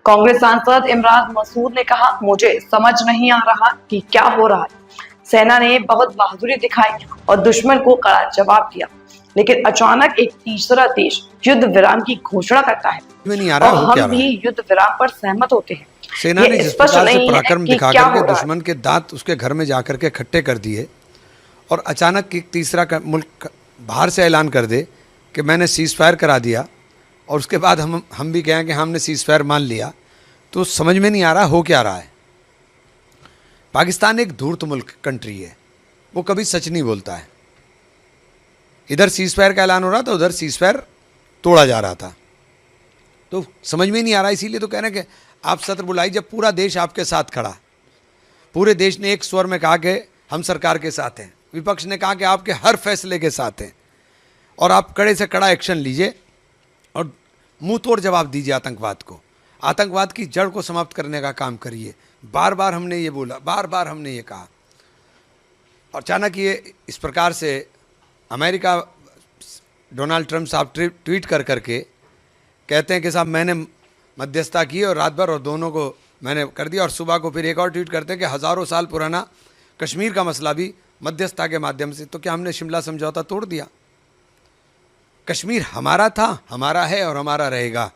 कांग्रेस सांसद इमरान मसूद ने कहा, मुझे समझ नहीं आ रहा कि क्या हो रहा है। सेना ने बहुत बहादुरी दिखाई और दुश्मन को कड़ा जवाब दिया, लेकिन अचानक एक तीसरा देश युद्ध विराम की घोषणा करता है में नहीं आ रहा और हो क्या हम रहा भी है। युद्ध विराम पर सहमत होते हैं। सेना ने ये जिस स्पष्ट प्रकार से नहीं है पराक्रम कि दिखा क्या करके हो रहा है। दुश्मन के दांत उसके घर में जाकर के खट्टे कर दिए और अचानक एक तीसरा मुल्क बाहर से ऐलान कर दे कि मैंने सीज फायर करा दिया और उसके बाद हम भी कहें कि हमने सीज फायर मान लिया, तो समझ में नहीं आ रहा हो क्या रहा है। पाकिस्तान एक धूर्त मुल्क कंट्री है, वो कभी सच नहीं बोलता है। इधर सीज फायर का ऐलान हो रहा था, उधर सीज फायर तोड़ा जा रहा था, तो समझ में नहीं आ रहा। इसीलिए तो कह रहे हैं कि आप सत्र बुलाई जब पूरा देश आपके साथ खड़ा, पूरे देश ने एक स्वर में कहा कि हम सरकार के साथ हैं, विपक्ष ने कहा कि आपके हर फैसले के साथ हैं और आप कड़े से कड़ा एक्शन लीजिए और मुंह तोड़ जवाब दीजिए आतंकवाद को, आतंकवाद की जड़ को समाप्त करने का काम करिए। बार बार हमने ये बोला, बार बार हमने ये कहा, और अचानक ये इस प्रकार से अमेरिका डोनाल्ड ट्रंप साहब ट्वीट कर करके कहते हैं कि साहब मैंने मध्यस्थता की और रात भर और दोनों को मैंने कर दिया, और सुबह को फिर एक और ट्वीट करते हैं कि हज़ारों साल पुराना कश्मीर का मसला भी मध्यस्थता के माध्यम से, तो क्या हमने शिमला समझौता तोड़ दिया? कश्मीर हमारा था, हमारा है और हमारा रहेगा।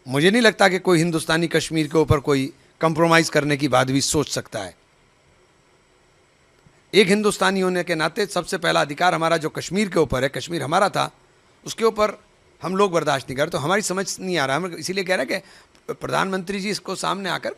मुझे नहीं लगता कि कोई हिंदुस्तानी कश्मीर के ऊपर कोई कंप्रोमाइज़ करने की बात भी सोच सकता है। एक हिंदुस्तानी होने के नाते सबसे पहला अधिकार हमारा जो कश्मीर के ऊपर है, कश्मीर हमारा था, उसके ऊपर हम लोग बर्दाश्त नहीं कर, तो हमारी समझ नहीं आ रहा। हम इसीलिए कह रहे हैं कि प्रधानमंत्री जी इसको सामने आकर